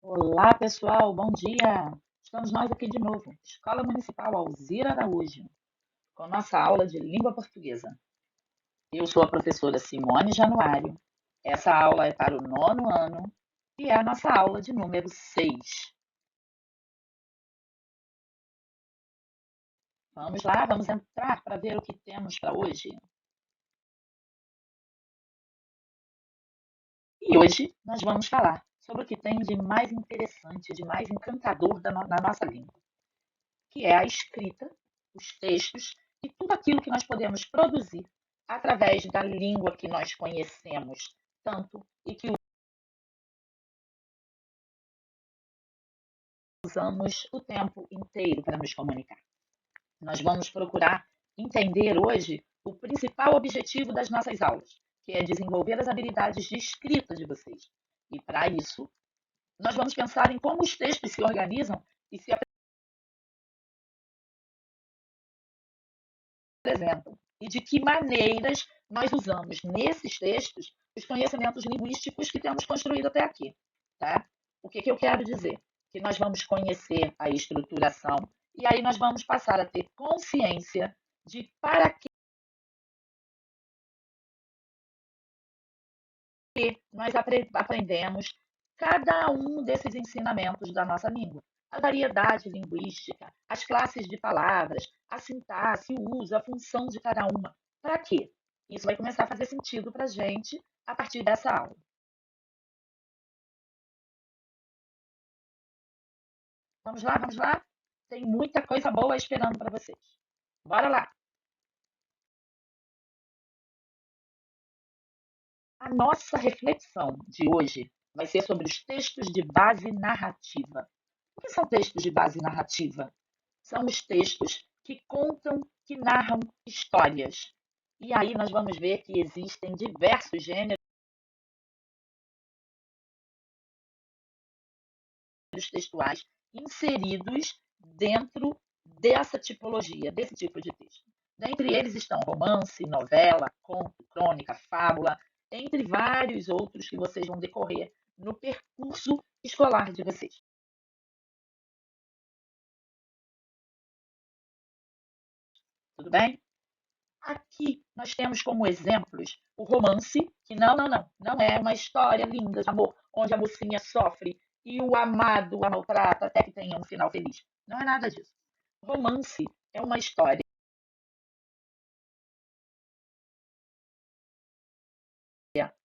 Olá, pessoal, bom dia! Estamos nós aqui de novo, Escola Municipal Alzira Araújo, com nossa aula de língua portuguesa. Eu sou a professora Simone Januário. Essa aula é para o nono ano e é a nossa aula de número 6. Vamos lá, vamos entrar para ver o que temos para hoje. E hoje nós vamos falar sobre o que tem de mais interessante, de mais encantador na nossa língua, que é a escrita, os textos e tudo aquilo que nós podemos produzir através da língua que nós conhecemos tanto e que usamos o tempo inteiro para nos comunicar. Nós vamos procurar entender hoje o principal objetivo das nossas aulas, que é desenvolver as habilidades de escrita de vocês. E para isso, nós vamos pensar em como os textos se organizam e se apresentam e de que maneiras nós usamos nesses textos os conhecimentos linguísticos que temos construído até aqui. Tá? O que eu quero dizer? Que nós vamos conhecer a estruturação e aí nós vamos passar a ter consciência de para que nós aprendemos cada um desses ensinamentos da nossa língua. A variedade linguística, as classes de palavras, a sintaxe, o uso, a função de cada uma. Para quê? Isso vai começar a fazer sentido para a gente a partir dessa aula. Vamos lá, vamos lá? Tem muita coisa boa esperando para vocês. Bora lá! A nossa reflexão de hoje vai ser sobre os textos de base narrativa. O que são textos de base narrativa? São os textos que contam, que narram histórias. E aí nós vamos ver que existem diversos gêneros textuais inseridos dentro dessa tipologia, desse tipo de texto. Dentre eles estão romance, novela, conto, crônica, fábula, entre vários outros que vocês vão decorrer no percurso escolar de vocês. Tudo bem? Aqui nós temos como exemplos o romance, que não é uma história linda de amor, onde a mocinha sofre e o amado a maltrata até que tenha um final feliz. Não é nada disso. Romance é uma história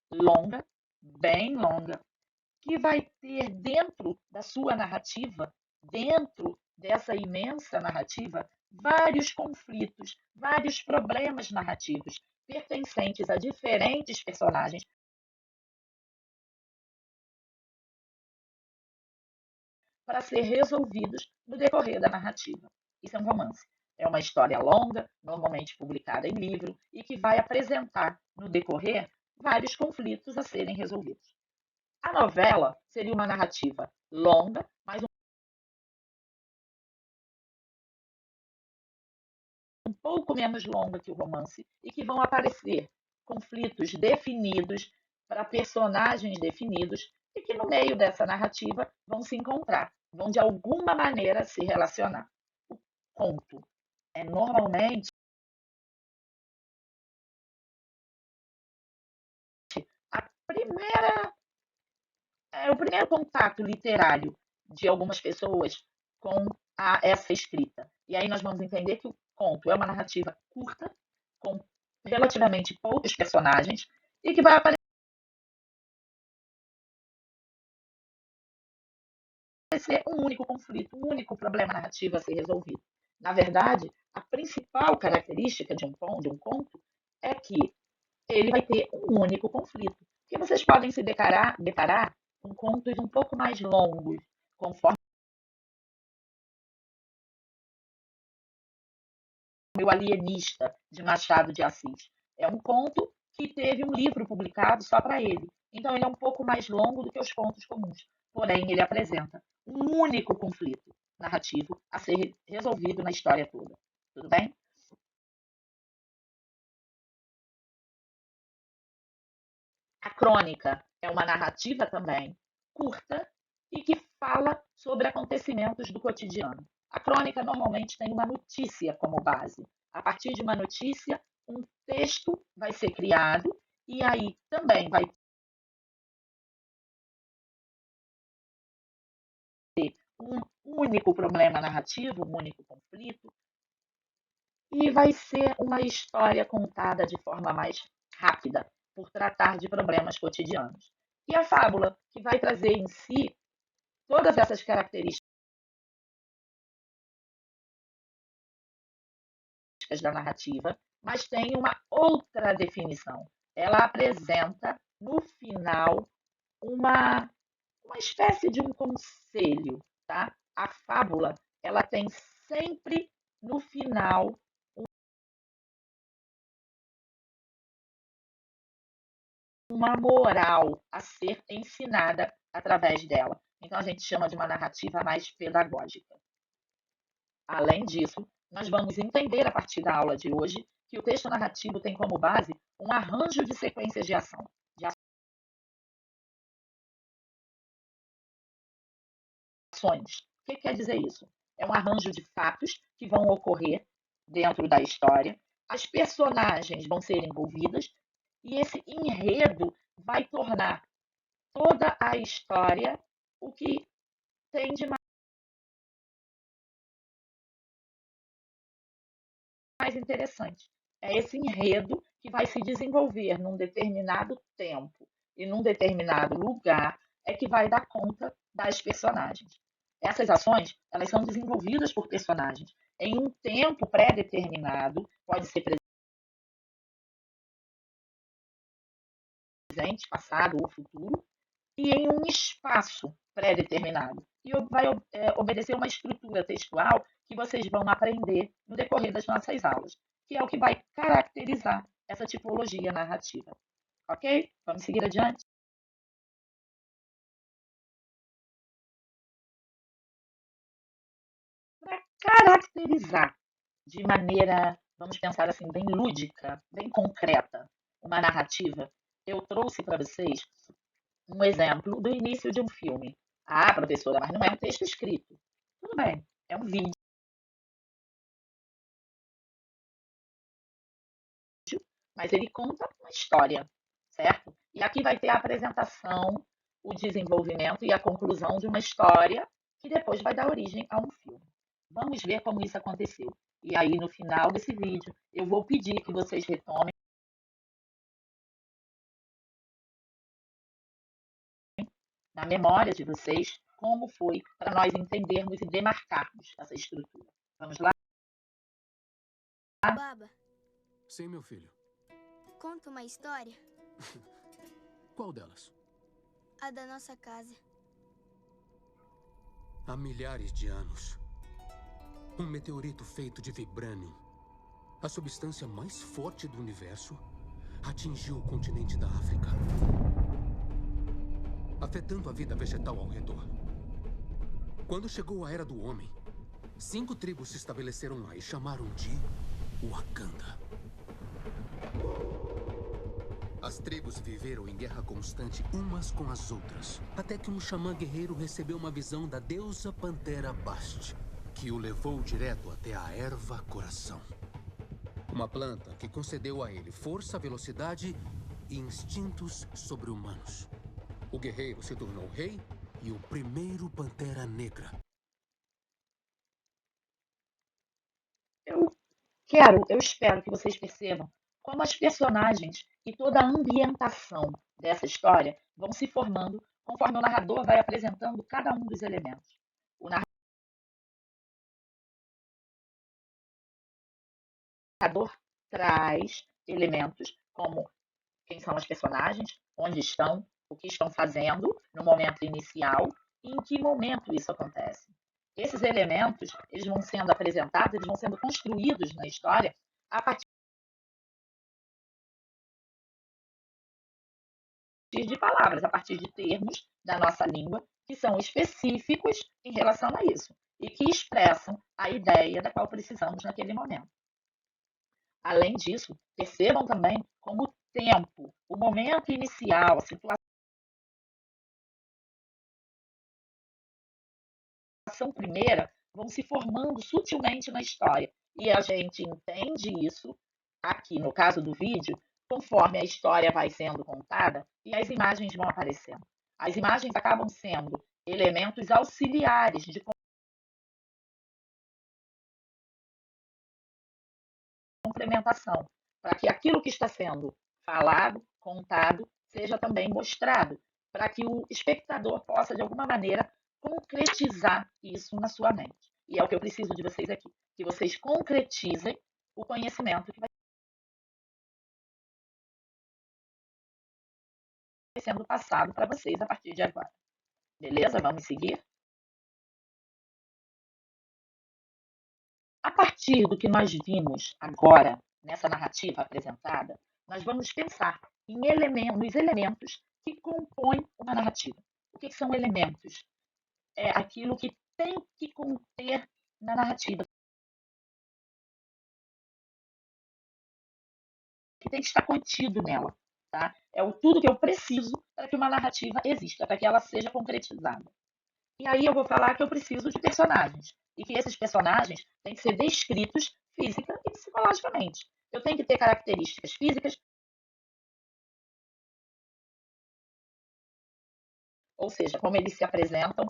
longa, bem longa, que vai ter dentro da sua narrativa, dentro dessa imensa narrativa, vários conflitos, vários problemas narrativos pertencentes a diferentes personagens para ser resolvidos no decorrer da narrativa. Isso é um romance. É uma história longa, normalmente publicada em livro, e que vai apresentar no decorrer vários conflitos a serem resolvidos. A novela seria uma narrativa longa, mas um pouco menos longa que o romance, e que vão aparecer conflitos definidos para personagens definidos e que no meio dessa narrativa vão se encontrar, vão de alguma maneira se relacionar. O conto é normalmente a primeira, o primeiro contato literário de algumas pessoas com essa escrita. E aí nós vamos entender que o conto é uma narrativa curta, com relativamente poucos personagens, e que vai aparecer um único conflito, um único problema narrativo a ser resolvido. Na verdade, a principal característica de um conto é que ele vai ter um único conflito. Que vocês podem se deparar com contos um pouco mais longos, conforme o Alienista, de Machado de Assis. É um conto que teve um livro publicado só para ele. Então, ele é um pouco mais longo do que os contos comuns. Porém, ele apresenta um único conflito narrativo a ser resolvido na história toda. Tudo bem? A crônica é uma narrativa também curta, e que fala sobre acontecimentos do cotidiano. A crônica normalmente tem uma notícia como base. A partir de uma notícia, um texto vai ser criado e aí também vai ter um único problema narrativo, um único conflito, e vai ser uma história contada de forma mais rápida, por tratar de problemas cotidianos. E a fábula, que vai trazer em si todas essas características da narrativa, mas tem uma outra definição. Ela apresenta, no final, uma espécie de um conselho. Tá? A fábula ela tem sempre, no final, uma moral a ser ensinada através dela. Então, a gente chama de uma narrativa mais pedagógica. Além disso, nós vamos entender a partir da aula de hoje que o texto narrativo tem como base um arranjo de sequências de ação, de ações. O que quer dizer isso? É um arranjo de fatos que vão ocorrer dentro da história, as personagens vão ser envolvidas e esse enredo vai tornar toda a história o que tem de mais interessante. É esse enredo que vai se desenvolver num determinado tempo e num determinado lugar é que vai dar conta das personagens. Essas ações, elas são desenvolvidas por personagens em um tempo pré-determinado, pode ser presente, passado ou futuro, e em um espaço pré-determinado. E vai obedecer uma estrutura textual que vocês vão aprender no decorrer das nossas aulas, que é o que vai caracterizar essa tipologia narrativa. Ok? Vamos seguir adiante? Para caracterizar de maneira, vamos pensar assim, bem lúdica, bem concreta, uma narrativa, eu trouxe para vocês um exemplo do início de um filme. Ah, professora, mas não é um texto escrito. Tudo bem, é um vídeo, mas ele conta uma história, certo? E aqui vai ter a apresentação, o desenvolvimento e a conclusão de uma história que depois vai dar origem a um filme. Vamos ver como isso aconteceu. E aí, no final desse vídeo, eu vou pedir que vocês retomem na memória de vocês como foi para nós entendermos e demarcarmos essa estrutura. Vamos lá? Baba, Sim, meu filho. conta uma história. Qual delas? A da nossa casa. Há milhares de anos, um meteorito feito de vibrânio, a substância mais forte do universo, atingiu o continente da África, afetando a vida vegetal ao redor. Quando chegou a Era do Homem, 5 tribos se estabeleceram lá e chamaram de Wakanda. As tribos viveram em guerra constante umas com as outras, até que um xamã guerreiro recebeu uma visão da deusa Pantera Bast, que o levou direto até a erva coração. Uma planta que concedeu a ele força, velocidade e instintos sobre-humanos. O guerreiro se tornou rei e o primeiro Pantera Negra. Eu espero que vocês percebam como as personagens e toda a ambientação dessa história vão se formando conforme o narrador vai apresentando cada um dos elementos. O narrador traz elementos como quem são as personagens, onde estão, o que estão fazendo no momento inicial e em que momento isso acontece. Esses elementos, eles vão sendo apresentados, eles vão sendo construídos na história a partir de palavras, a partir de termos da nossa língua que são específicos em relação a isso e que expressam a ideia da qual precisamos naquele momento. Além disso, percebam também como o tempo, o momento inicial, a situação ação primeira vão se formando sutilmente na história. E a gente entende isso, aqui no caso do vídeo, conforme a história vai sendo contada e as imagens vão aparecendo. As imagens acabam sendo elementos auxiliares de complementação, para que aquilo que está sendo falado, contado, seja também mostrado, para que o espectador possa, de alguma maneira, concretizar isso na sua mente. E é o que eu preciso de vocês aqui, que vocês concretizem o conhecimento que vai sendo passado para vocês a partir de agora. Beleza? Vamos seguir? A partir do que nós vimos agora, nessa narrativa apresentada, nós vamos pensar nos elementos que compõem uma narrativa. O que são elementos? É aquilo que tem que conter na narrativa, que tem que estar contido nela. Tá? É tudo que eu preciso para que uma narrativa exista, para que ela seja concretizada. E aí eu vou falar que eu preciso de personagens. E que esses personagens têm que ser descritos física e psicologicamente. Eu tenho que ter características físicas, ou seja, como eles se apresentam,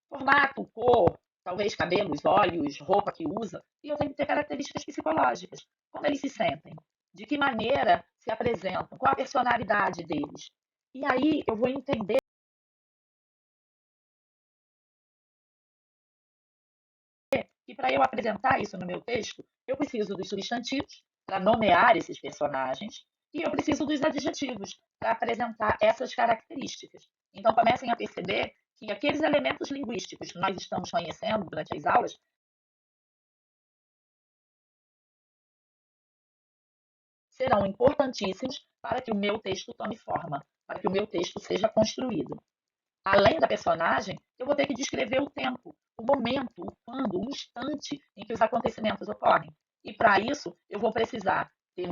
formato, cor, talvez cabelos, olhos, roupa que usa. E eu tenho que ter características psicológicas. Como eles se sentem, de que maneira se apresentam, qual a personalidade deles. E aí eu vou entender que para eu apresentar isso no meu texto, eu preciso dos substantivos para nomear esses personagens e eu preciso dos adjetivos para apresentar essas características. Então comecem a perceber que aqueles elementos linguísticos que nós estamos conhecendo durante as aulas serão importantíssimos para que o meu texto tome forma, para que o meu texto seja construído. Além da personagem, eu vou ter que descrever o tempo, o momento, o quando, o instante em que os acontecimentos ocorrem. E para isso, eu vou precisar ter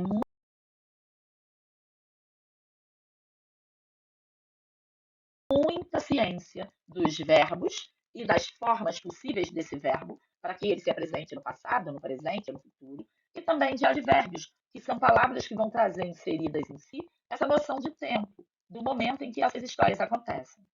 muita ciência dos verbos e das formas possíveis desse verbo, para que ele se apresente no passado, no presente, no futuro, e também de advérbios, que são palavras que vão trazer inseridas em si essa noção de tempo, do momento em que essas histórias acontecem.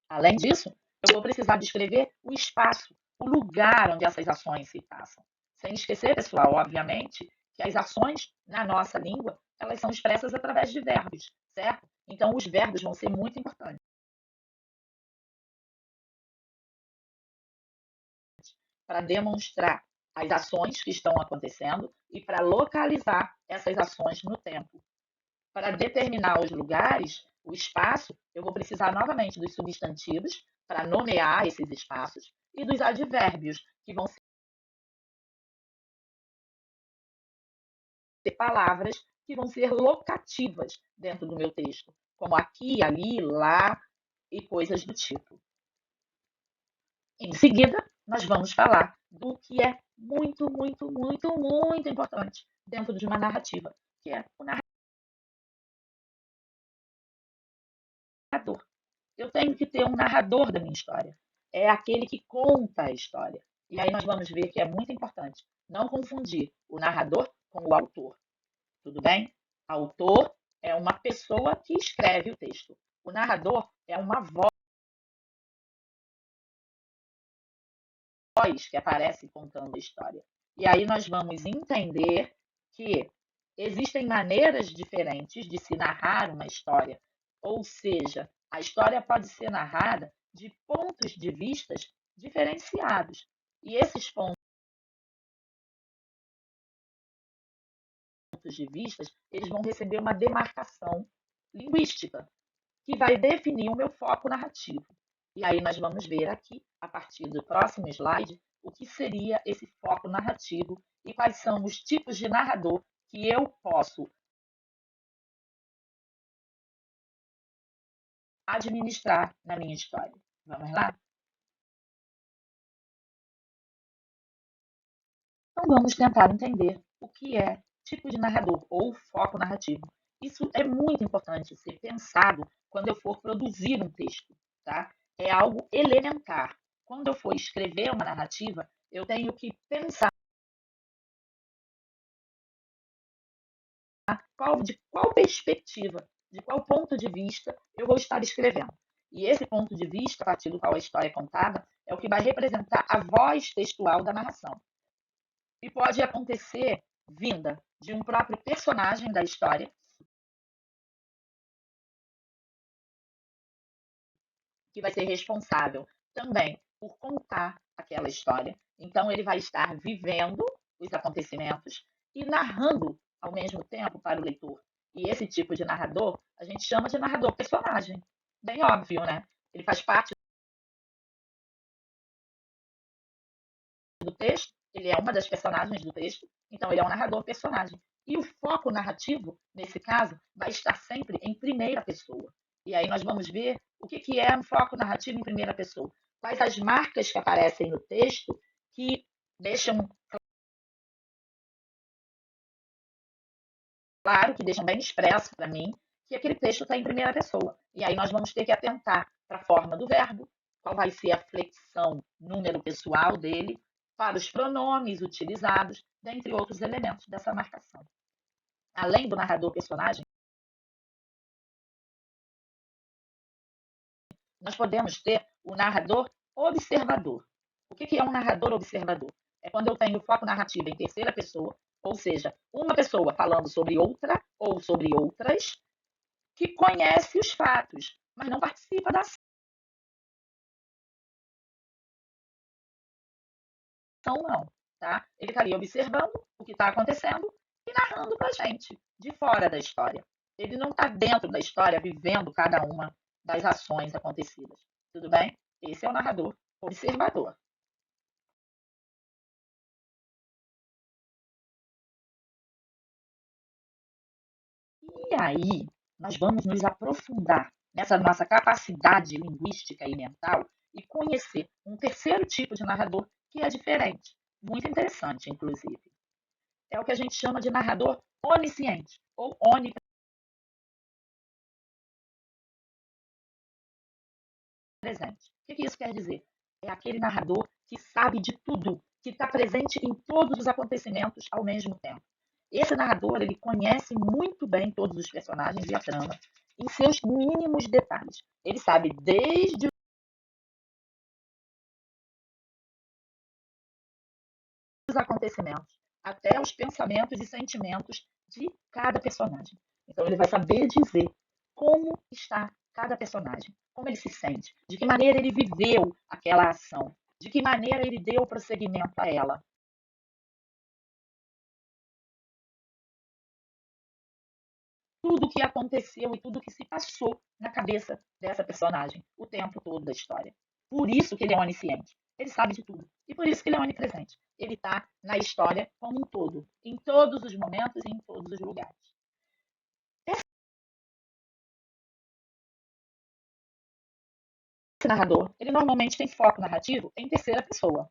Além disso, eu vou precisar descrever o espaço, o lugar onde essas ações se passam. Sem esquecer, pessoal, obviamente, que as ações na nossa língua, elas são expressas através de verbos, certo? Então, os verbos vão ser muito importantes para demonstrar as ações que estão acontecendo e para localizar essas ações no tempo. Para determinar os lugares, o espaço, eu vou precisar novamente dos substantivos para nomear esses espaços e dos advérbios, que vão ser palavras que vão ser locativas dentro do meu texto, como aqui, ali, lá e coisas do tipo. Em seguida, nós vamos falar do que é muito, muito, muito, muito importante dentro de uma narrativa, que é o narrador. Eu tenho que ter um narrador da minha história. É aquele que conta a história. E aí nós vamos ver que é muito importante não confundir o narrador com o autor. Tudo bem? Autor é uma pessoa que escreve o texto. O narrador é uma voz que aparece contando a história. E aí nós vamos entender que existem maneiras diferentes de se narrar uma história. Ou seja, a história pode ser narrada de pontos de vistas diferenciados. E esses pontos de vistas, eles vão receber uma demarcação linguística, que vai definir o meu foco narrativo. E aí nós vamos ver aqui, a partir do próximo slide, o que seria esse foco narrativo e quais são os tipos de narrador que eu posso administrar na minha história. Vamos lá? Então vamos tentar entender o que é tipo de narrador ou foco narrativo Isso é muito importante ser pensado quando eu for produzir um texto, tá? É algo elementar. Quando eu for escrever uma narrativa, eu tenho que pensar de qual perspectiva, de qual ponto de vista eu vou estar escrevendo. E esse ponto de vista, a partir do qual a história é contada, é o que vai representar a voz textual da narração. E pode acontecer vinda de um próprio personagem da história, que vai ser responsável também por contar aquela história. Então, ele vai estar vivendo os acontecimentos e narrando ao mesmo tempo para o leitor. E esse tipo de narrador, a gente chama de narrador personagem. Bem óbvio, né? Ele faz parte do texto, ele é uma das personagens do texto, então ele é um narrador personagem. E o foco narrativo, nesse caso, vai estar sempre em primeira pessoa. E aí nós vamos ver o que é um foco narrativo em primeira pessoa. Quais as marcas que aparecem no texto que deixam claro, que deixam bem expresso para mim que aquele texto está em primeira pessoa. E aí nós vamos ter que atentar para a forma do verbo, qual vai ser a flexão número pessoal dele, para os pronomes utilizados, dentre outros elementos dessa marcação. Além do narrador personagem, nós podemos ter o narrador observador. O que é um narrador observador? É quando eu tenho foco narrativo em terceira pessoa, ou seja, uma pessoa falando sobre outra ou sobre outras, que conhece os fatos, mas não participa da ação, não. Tá? Ele está ali observando o que está acontecendo e narrando para a gente, de fora da história. Ele não está dentro da história, vivendo cada uma das ações acontecidas. Tudo bem? Esse é o narrador observador. E aí, nós vamos nos aprofundar nessa nossa capacidade linguística e mental e conhecer um terceiro tipo de narrador que é diferente, muito interessante, inclusive. É o que a gente chama de narrador onisciente ou onipresente. O que isso quer dizer? É aquele narrador que sabe de tudo, que está presente em todos os acontecimentos ao mesmo tempo. Esse narrador ele conhece muito bem todos os personagens e a trama, em seus mínimos detalhes. Ele sabe desde os acontecimentos até os pensamentos e sentimentos de cada personagem. Então, ele vai saber dizer como está cada personagem, como ele se sente, de que maneira ele viveu aquela ação, de que maneira ele deu prosseguimento a ela. Tudo o que aconteceu e tudo o que se passou na cabeça dessa personagem o tempo todo da história. Por isso que ele é onisciente. Ele sabe de tudo. E por isso que ele é onipresente. Ele está na história como um todo, em todos os momentos e em todos os lugares. Esse narrador, ele normalmente tem foco narrativo em terceira pessoa.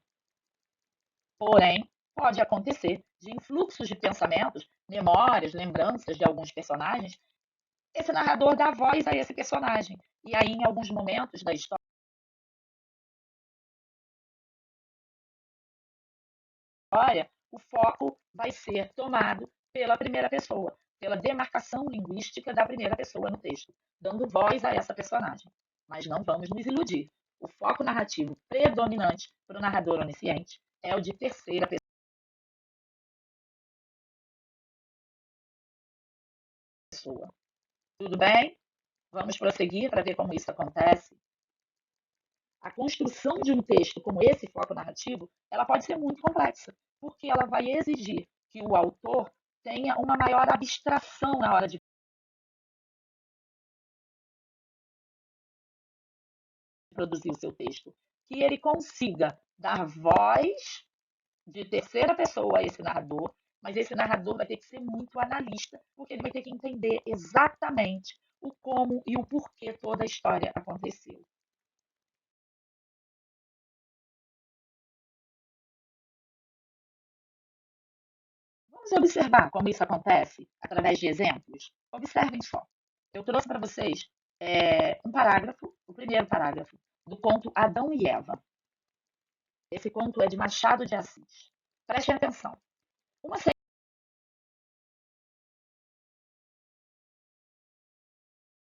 Porém, pode acontecer de influxos de pensamentos, memórias, lembranças de alguns personagens, esse narrador dá voz a esse personagem. E aí, em alguns momentos da história, o foco vai ser tomado pela primeira pessoa, pela demarcação linguística da primeira pessoa no texto, dando voz a essa personagem. Mas não vamos nos iludir. O foco narrativo predominante para o narrador onisciente é o de terceira pessoa. Tudo bem? Vamos prosseguir para ver como isso acontece. A construção de um texto como esse foco narrativo, ela pode ser muito complexa, porque ela vai exigir que o autor tenha uma maior abstração na hora de produzir o seu texto, que ele consiga dar voz de terceira pessoa a esse narrador, mas esse narrador vai ter que ser muito analista, porque ele vai ter que entender exatamente o como e o porquê toda a história aconteceu. Vamos observar como isso acontece através de exemplos? Observem só. Eu trouxe para vocês um parágrafo, o primeiro parágrafo, do conto Adão e Eva. Esse conto é de Machado de Assis. Prestem atenção. Uma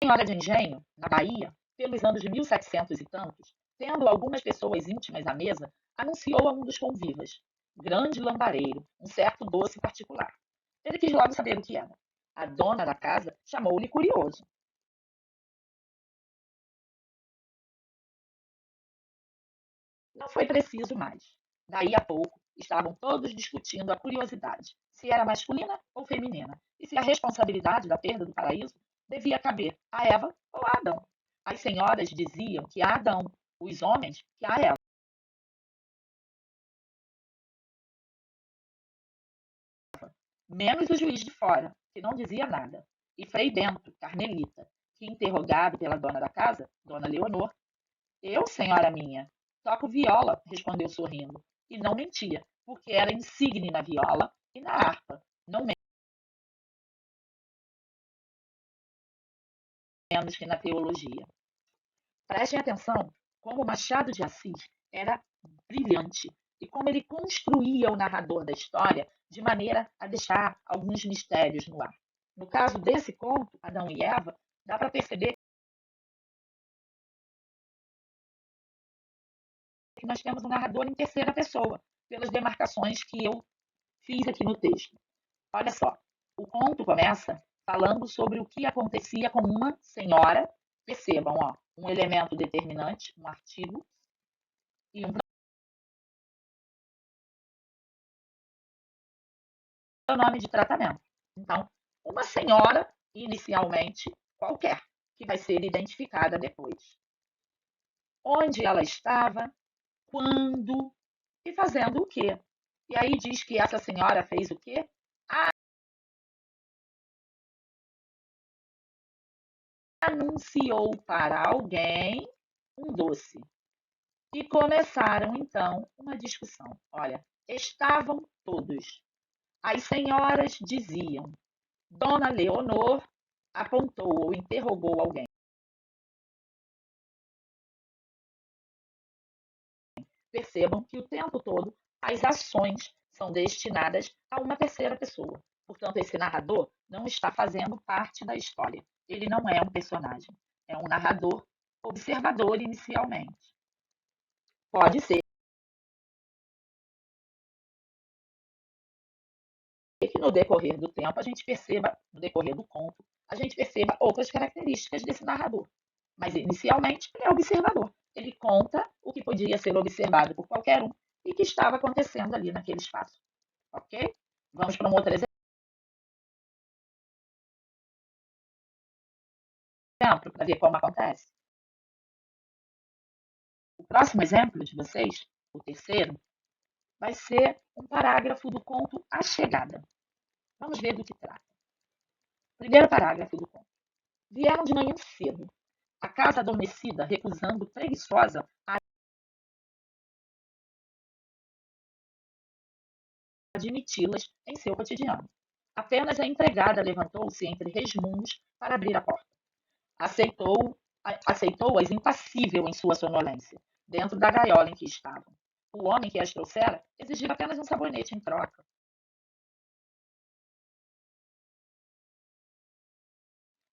senhora de engenho, na Bahia, pelos anos de 1700 e tantos, tendo algumas pessoas íntimas à mesa, anunciou a um dos convivas, grande lambareiro, um certo doce particular. Ele quis logo saber o que era. A dona da casa chamou-lhe curioso. Não foi preciso mais. Daí a pouco, estavam todos discutindo a curiosidade, se era masculina ou feminina, e se a responsabilidade da perda do paraíso devia caber a Eva ou a Adão. As senhoras diziam que a Adão, os homens que a Eva. Menos o juiz de fora, que não dizia nada, e Frei Bento, carmelita, que, interrogado pela dona da casa, dona Leonor, eu, senhora minha, toco viola, respondeu sorrindo, e não mentia, porque era insigne na viola e na harpa, não menos que na teologia. Prestem atenção como Machado de Assis era brilhante e como ele construía o narrador da história de maneira a deixar alguns mistérios no ar. No caso desse conto, Adão e Eva, dá para perceber que nós temos um narrador em terceira pessoa, pelas demarcações que eu fiz aqui no texto. Olha só, o conto começa falando sobre o que acontecia com uma senhora. Percebam, ó, um elemento determinante, um artigo e um pronome de tratamento. Então, uma senhora, inicialmente, qualquer, que vai ser identificada depois. Onde ela estava, quando e fazendo o quê. E aí diz que essa senhora fez o quê? Anunciou para alguém um doce. E começaram, então, uma discussão. Olha, estavam todos. As senhoras diziam. Dona Leonor apontou ou interrogou alguém. Percebam que o tempo todo as ações são destinadas a uma terceira pessoa. Portanto, esse narrador não está fazendo parte da história. Ele não é um personagem. É um narrador observador inicialmente. Pode ser que no decorrer do tempo a gente perceba, no decorrer do conto, a gente perceba outras características desse narrador. Mas inicialmente ele é observador. Ele conta o que podia ser observado por qualquer um e que estava acontecendo ali naquele espaço. Ok? Vamos para um outro exemplo para ver como acontece. O próximo exemplo de vocês, o terceiro, vai ser um parágrafo do conto A Chegada. Vamos ver do que trata. Primeiro parágrafo do conto. Vieram de manhã cedo. A casa adormecida, recusando preguiçosa a admiti-las em seu cotidiano. Apenas a empregada levantou-se entre resmungos para abrir a porta. Aceitou-as impassível em sua sonolência, dentro da gaiola em que estavam. O homem que as trouxera exigia apenas um sabonete em troca.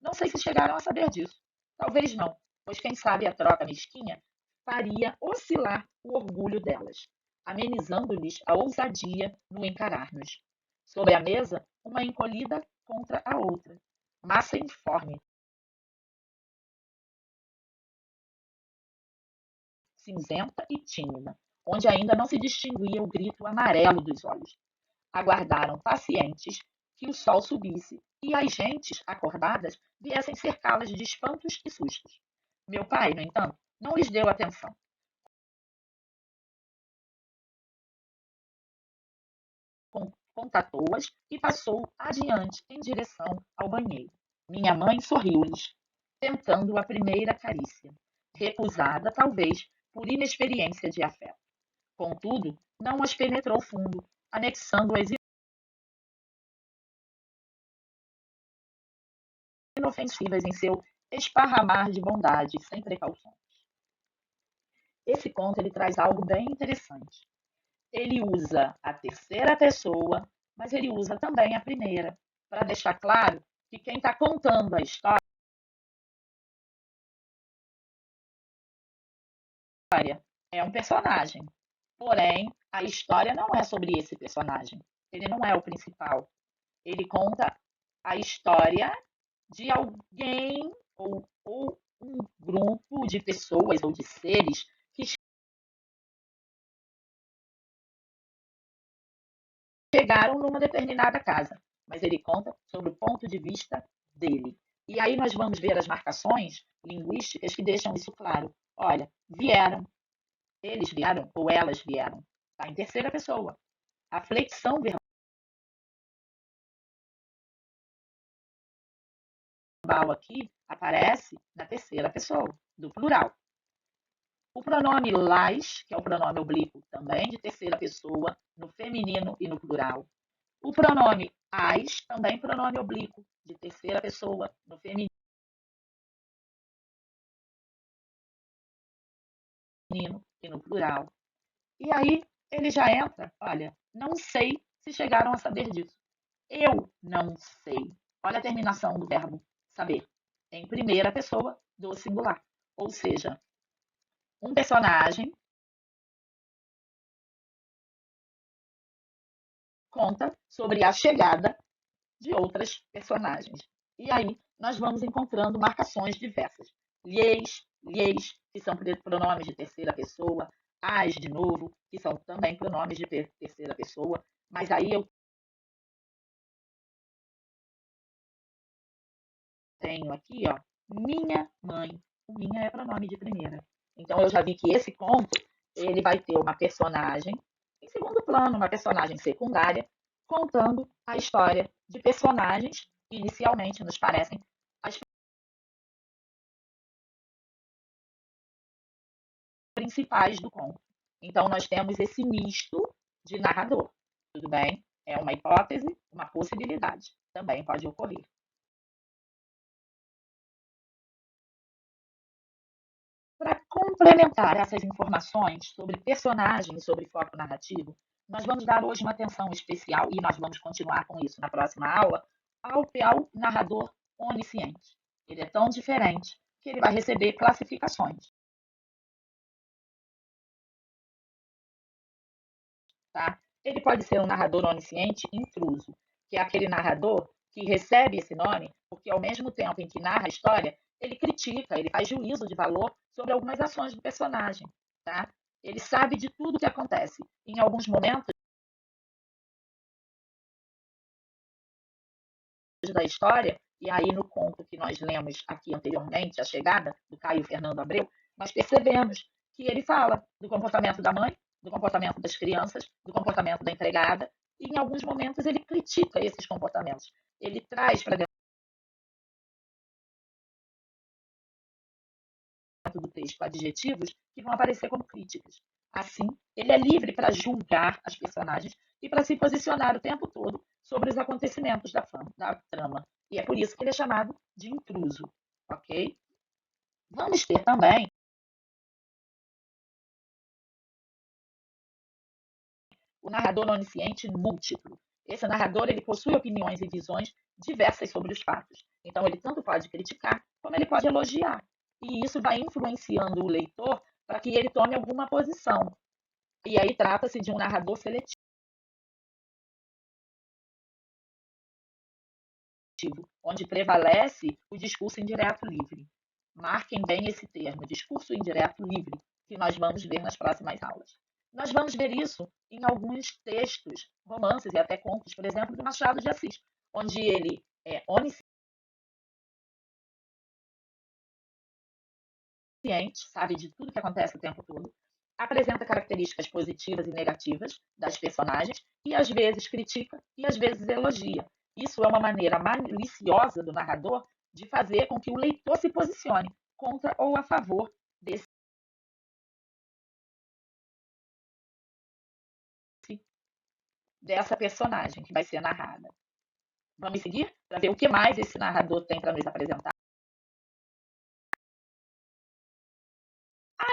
Não sei se chegaram a saber disso. Talvez não, pois quem sabe a troca mesquinha faria oscilar o orgulho delas, amenizando-lhes a ousadia no encarar-nos. Sobre a mesa, uma encolhida contra a outra, massa informe, cinzenta e tímida, onde ainda não se distinguia o grito amarelo dos olhos. Aguardaram pacientes que o sol subisse e as gentes acordadas viessem cercá-las de espantos e sustos. Meu pai, no entanto, não lhes deu atenção. Contatou-as e passou adiante em direção ao banheiro. Minha mãe sorriu-lhes, tentando a primeira carícia, recusada talvez por inexperiência de afeto. Contudo, não as penetrou fundo, anexando-as inofensivas em seu esparramar de bondade, sem precauções. Esse conto ele traz algo bem interessante. Ele usa a terceira pessoa, mas ele usa também a primeira, para deixar claro que quem está contando a história é um personagem. Porém, a história não é sobre esse personagem. Ele não é o principal. Ele conta a história de alguém ou um grupo de pessoas ou de seres que chegaram numa determinada casa. Mas ele conta sobre o ponto de vista dele. E aí nós vamos ver as marcações linguísticas que deixam isso claro. Olha, vieram, eles vieram ou elas vieram. Está em terceira pessoa. A flexão verbal aqui aparece na terceira pessoa, do plural. O pronome las, que é o pronome oblíquo, também de terceira pessoa, no feminino e no plural. O pronome as, também pronome oblíquo, de terceira pessoa, no feminino e no plural. E aí ele já entra, olha, não sei se chegaram a saber disso. Eu não sei. Olha a terminação do verbo saber. Em primeira pessoa do singular. Ou seja, um personagem conta sobre a chegada de outras personagens. E aí nós vamos encontrando marcações diversas. Lhes, que são pronomes de terceira pessoa, as, de novo, que são também pronomes de terceira pessoa, mas aí eu tenho aqui, ó, minha mãe. O minha é pronome de primeira. Então eu já vi que esse conto, ele vai ter uma personagem em segundo plano, uma personagem secundária, contando a história de personagens que inicialmente nos parecem as principais do conto. Então nós temos esse misto de narrador. Tudo bem? É uma hipótese, uma possibilidade. Também pode ocorrer. Para complementar essas informações sobre personagens, sobre foco narrativo, nós vamos dar hoje uma atenção especial, e nós vamos continuar com isso na próxima aula, ao narrador onisciente. Ele é tão diferente que ele vai receber classificações. Tá? Ele pode ser um narrador onisciente intruso, que é aquele narrador que recebe esse nome porque, ao mesmo tempo em que narra a história, ele critica, ele faz juízo de valor sobre algumas ações do personagem. Tá? Ele sabe de tudo o que acontece. Em alguns momentos da história, e aí no conto que nós lemos aqui anteriormente, A Chegada, do Caio Fernando Abreu, nós percebemos que ele fala do comportamento da mãe, do comportamento das crianças, do comportamento da empregada, e em alguns momentos ele critica esses comportamentos. Ele traz para dentro do texto adjetivos que vão aparecer como críticas. Assim, ele é livre para julgar as personagens e para se posicionar o tempo todo sobre os acontecimentos da trama. E é por isso que ele é chamado de intruso, ok? Vamos ter também o narrador onisciente múltiplo. Esse narrador ele possui opiniões e visões diversas sobre os fatos. Então, ele tanto pode criticar, como ele pode elogiar. E isso vai influenciando o leitor para que ele tome alguma posição. E aí trata-se de um narrador seletivo, onde prevalece o discurso indireto livre. Marquem bem esse termo, discurso indireto livre, que nós vamos ver nas próximas aulas. Nós vamos ver isso em alguns textos, romances e até contos, por exemplo, do Machado de Assis, onde ele é onisciente, sabe de tudo que acontece o tempo todo, apresenta características positivas e negativas das personagens e às vezes critica e às vezes elogia. Isso é uma maneira maliciosa do narrador de fazer com que o leitor se posicione contra ou a favor desse, dessa personagem que vai ser narrada. Vamos seguir para ver o que mais esse narrador tem para nos apresentar.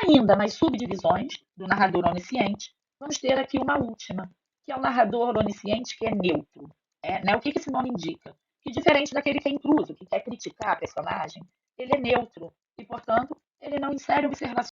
Ainda nas subdivisões do narrador onisciente, vamos ter aqui uma última, que é o narrador onisciente que é neutro. O que esse nome indica? Que diferente daquele que é intruso, que quer criticar a personagem, ele é neutro e, portanto, ele não insere observações.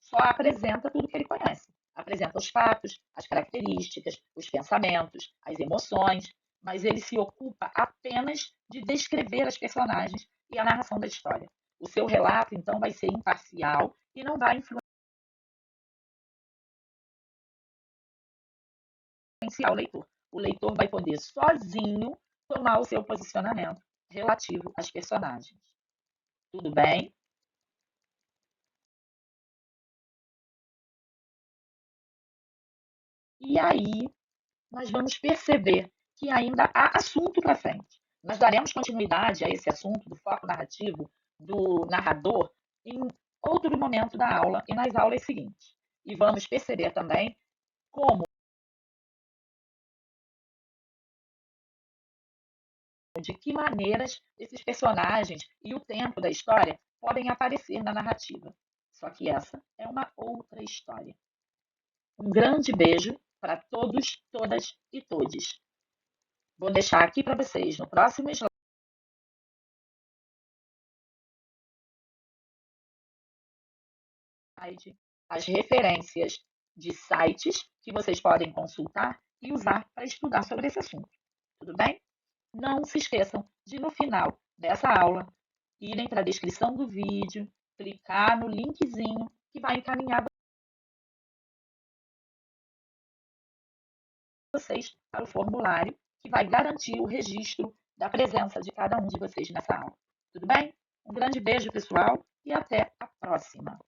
Só apresenta tudo que ele conhece. Apresenta os fatos, as características, os pensamentos, as emoções, mas ele se ocupa apenas de descrever as personagens e a narração da história. O seu relato, então, vai ser imparcial e não vai influenciar o leitor. O leitor vai poder sozinho tomar o seu posicionamento relativo às personagens. Tudo bem? E aí, nós vamos perceber que ainda há assunto para frente. Nós daremos continuidade a esse assunto do foco narrativo do narrador em outro momento da aula e nas aulas seguintes. E vamos perceber também como, de que maneiras esses personagens e o tempo da história podem aparecer na narrativa. Só que essa é uma outra história. Um grande beijo para todos, todas e todes. Vou deixar aqui para vocês no próximo slide as referências de sites que vocês podem consultar e usar para estudar sobre esse assunto. Tudo bem? Não se esqueçam de, no final dessa aula, irem para a descrição do vídeo, clicar no linkzinho que vai encaminhar vocês para o formulário que vai garantir o registro da presença de cada um de vocês nessa aula. Tudo bem? Um grande beijo, pessoal, e até a próxima!